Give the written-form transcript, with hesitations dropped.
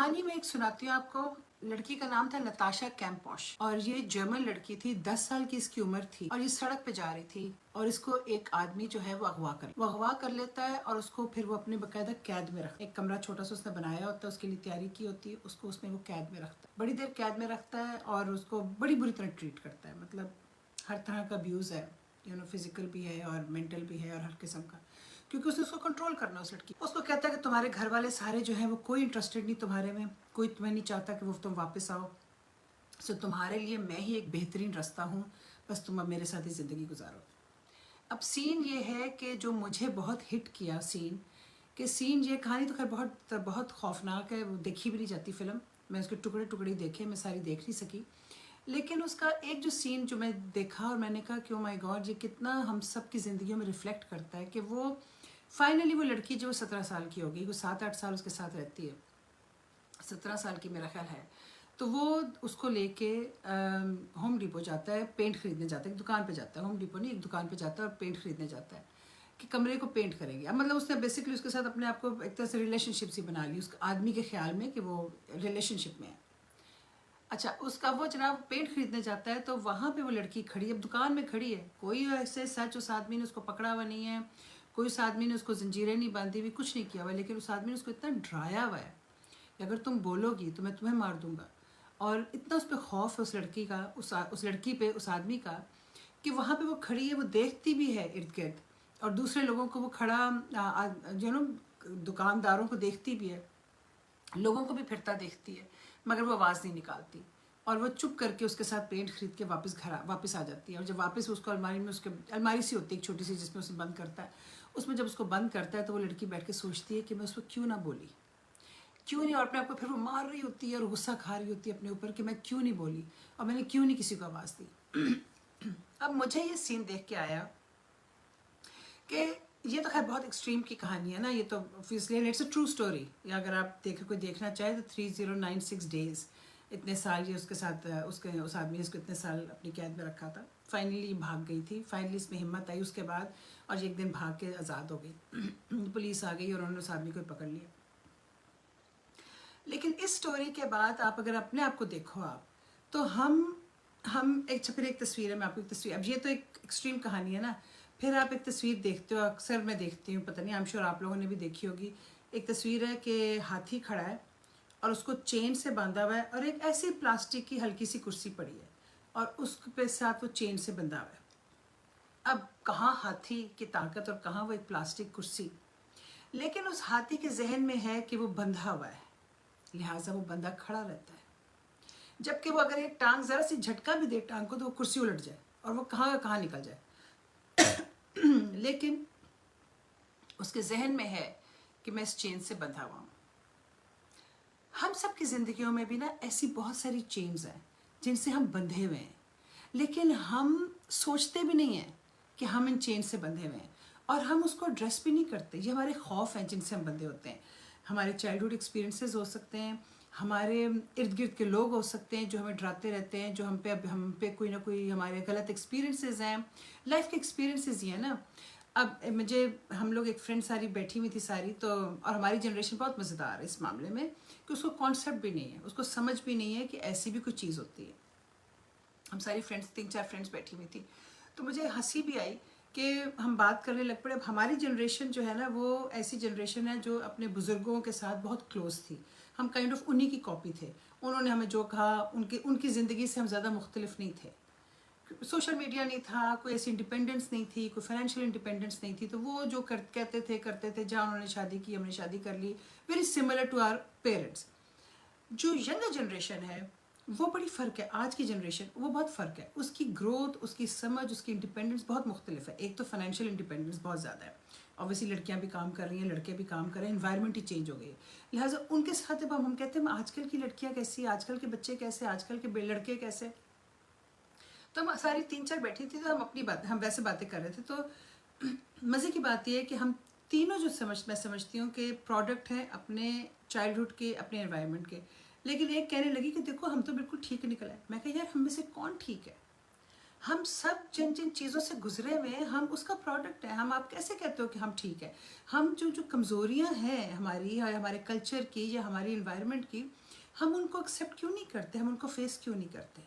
कहानी में एक सुनाती हूँ आपको। लड़की का नाम था नताशा कैम्पॉश और ये जर्मन लड़की थी। 10 साल की इसकी उम्र थी और ये सड़क पे जा रही थी और इसको एक आदमी जो है वो अगवा कर लेता है और उसको फिर वो अपने बकायदा कैद में एक कमरा छोटा सा उसने बनाया होता है, उसके लिए तैयारी की होती है, उसको उसमें वो कैद में रखता है, बड़ी देर कैद में रखता है और उसको बड़ी बुरी तरह ट्रीट करता है। मतलब हर तरह का अब्यूज़ है, फिजिकल भी है और मेंटल भी है और हर किस्म का, क्योंकि उसने उसको कंट्रोल करना। उस लड़की उसको कहता है कि तुम्हारे घर वाले सारे जो हैं वो कोई इंटरेस्टेड नहीं तुम्हारे में, कोई तुम्हें नहीं चाहता कि वो तुम वापस आओ, सो तुम्हारे लिए मैं ही एक बेहतरीन रास्ता हूँ, बस तुम अब मेरे साथ ही ज़िंदगी गुजारो। अब सीन ये है कि जो मुझे बहुत हिट किया सीन ये कहानी तो खैर बहुत बहुत खौफनाक है, वो देखी भी नहीं जाती फिल्म, मैं उसके टुकड़े टुकड़े देखे, मैं सारी देख नहीं सकी, लेकिन उसका एक जो सीन जो मैं देखा और मैंने कहा कि ओ माय गॉड, ये कितना हम सब की ज़िंदगियों में रिफ्लेक्ट करता है कि वो फाइनली वो लड़की जो 17 साल की होगी, वो 7-8 साल उसके साथ रहती है, 17 साल की मेरा ख्याल है, तो वो उसको लेके होम डिपो जाता है, पेंट खरीदने जाता है, एक दुकान पे जाता है, होम डिपो नहीं, एक दुकान पे जाता है और पेंट खरीदने जाता है कि कमरे को पेंट करेंगे। अब मतलब उसने बेसिकली उसके साथ अपने आप को एक तरह से रिलेशनशिप सी बना ली, उस आदमी के ख्याल में कि वो रिलेशनशिप में है। अच्छा, उसका वो जनाब पेंट खरीदने जाता है तो वहाँ पे वो लड़की खड़ी, अब दुकान में खड़ी है, कोई ऐसे सच उस आदमी ने उसको पकड़ा हुआ नहीं है, कोई उस आदमी ने उसको जंजीरें नहीं बांधी हुई, कुछ नहीं किया हुआ, लेकिन उस आदमी ने उसको इतना डराया हुआ है कि अगर तुम बोलोगी तो मैं तुम्हें मार दूंगा। और इतना उस पर खौफ है उस लड़की का, उस लड़की पे, उस आदमी का, कि वहाँ पे वो खड़ी है, वो देखती भी है इर्द गिर्द और दूसरे लोगों को वो खड़ा जो नो दुकानदारों को देखती भी है, लोगों को भी फिरता देखती है, मगर वो आवाज़ नहीं निकालती और वो चुप करके उसके साथ पेंट खरीद के वापस आ जाती है। और जब वापस उसको अलमारी में, उसके अलमारी सी होती है एक छोटी सी जिसमें उसे बंद करता है, उसमें जब उसको बंद करता है तो वो लड़की बैठ के सोचती है कि मैं उसको क्यों ना बोली, क्यों नहीं, और अपने आप को फिर वो मार रही होती है और गुस्सा खा रही होती है अपने ऊपर कि मैं क्यों नहीं बोली और मैंने क्यों नहीं किसी को आवाज़ दी। अब मुझे ये सीन देख के आया कि ये तो खैर बहुत एक्सट्रीम की कहानी है ना, ये तो obviously it's a true story, या अगर आप कोई देखना चाहे तो 3096 डेज, इतने साल ये उसके साथ उसके उस आदमी ने इसको इतने साल अपनी कैद में रखा था, फाइनली भाग गई थी, फाइनली इसमें हिम्मत आई उसके बाद और ये एक दिन भाग के आज़ाद हो गई। पुलिस आ गई और उन्होंने उस आदमी को पकड़ लिया। लेकिन इस स्टोरी के बाद आप अगर अपने आप को देखो आप, तो हम फिर एक तस्वीर है, मैं आपको एक तस्वीर, अब ये तो एक एक्सट्रीम कहानी है ना, फिर आप एक तस्वीर देखते हो, अक्सर मैं देखती हूँ, पता नहीं, आई एम श्योर आप लोगों ने भी देखी होगी, एक तस्वीर है कि हाथी खड़ा है और उसको चेन से बांधा हुआ है और एक ऐसी प्लास्टिक की हल्की सी कुर्सी पड़ी है और उसके साथ वो चेन से बंधा हुआ है। अब कहाँ हाथी की ताकत और कहाँ वो एक प्लास्टिक कुर्सी, लेकिन उस हाथी के जहन में है कि वो बंधा हुआ है, लिहाजा वो बंदा खड़ा रहता है, जबकि वो अगर एक टांग जरा सी झटका भी दे टांग को तो वो कुर्सी उलट जाए और वो कहाँ कहाँ निकल जाए। लेकिन उसके जहन में है कि मैं इस चेन से बंधा हुआ हूँ। हम सब की जिंदगियों में भी ना ऐसी बहुत सारी चेन्स हैं जिनसे हम बंधे हुए हैं, लेकिन हम सोचते भी नहीं हैं कि हम इन चेन से बंधे हुए हैं और हम उसको एड्रेस भी नहीं करते। ये हमारे खौफ हैं जिनसे हम बंधे होते हैं, हमारे चाइल्डहुड एक्सपीरियंसेस हो सकते हैं, हमारे इर्द गिर्द के लोग हो सकते हैं जो हमें डराते रहते हैं, जो हम पे कोई ना कोई हमारे गलत एक्सपीरियंसेस हैं, लाइफ के एक्सपीरियंसेस ही हैं ना। अब मुझे, हम लोग एक फ्रेंड सारी बैठी हुई थी सारी, तो और हमारी जनरेशन बहुत मज़ेदार है इस मामले में कि उसको कॉन्सेप्ट भी नहीं है, उसको समझ भी नहीं है कि ऐसी भी कोई चीज़ होती है। हम सारी फ्रेंड्स, 3-4 फ्रेंड्स बैठी हुई थी, तो मुझे हंसी भी आई कि हम बात करने लग पड़े। अब हमारी जनरेशन जो है ना, वो ऐसी जनरेशन है जो अपने बुज़ुर्गों के साथ बहुत क्लोज थी, हम काइंड ऑफ उन्हीं की कॉपी थे, उन्होंने हमें जो कहा उनकी ज़िंदगी से हम ज़्यादा मुख्तलिफ नहीं थे। सोशल मीडिया नहीं था, कोई ऐसी इंडिपेंडेंस नहीं थी, कोई फाइनेंशियल इंडिपेंडेंस नहीं थी, तो वो जो कहते थे करते थे, जहाँ उन्होंने शादी की हमने शादी कर ली, very similar to our parents. जो यंगर जनरेशन है वो बड़ी फ़र्क है, आज की जनरेशन वो बहुत फ़र्क है, उसकी ग्रोथ, उसकी समझ, उसकी इंडिपेंडेंस बहुत मुख्तलिफ है। एक तो फाइनेंशियल इंडिपेंडेंस बहुत ज़्यादा है, ऑब्वियसली लड़कियां भी काम कर रही हैं, लड़के भी काम कर रहे हैं, इन्वायरमेंट ही चेंज हो गई है, लिहाजा उनके साथ जब हम कहते हैं आजकल की लड़कियां कैसी, आजकल के बच्चे कैसे, आजकल के लड़के कैसे, तो हम सारी 3-4 बैठी थी, तो हम वैसे बातें कर रहे थे। तो मज़े की बात यह है कि हम तीनों जो मैं समझती हूँ कि प्रोडक्ट हैं अपने चाइल्डहुड के, अपने एनवायरनमेंट के, लेकिन एक कहने लगी कि देखो हम तो बिल्कुल ठीक निकल आए। मैं कहा यार हम में से कौन ठीक है, ہم سب جن جن چیزوں سے گزرے ہوئے ہیں ہم اس کا پروڈکٹ ہے. ہم آپ کیسے کہتے ہو کہ ہم ٹھیک ہے؟ ہم جو کمزوریاں ہیں ہماری یا ہمارے کلچر کی یا ہماری انوائرمنٹ کی، ہم ان کو ایکسیپٹ کیوں نہیں کرتے؟ ہم ان کو فیس کیوں نہیں کرتے؟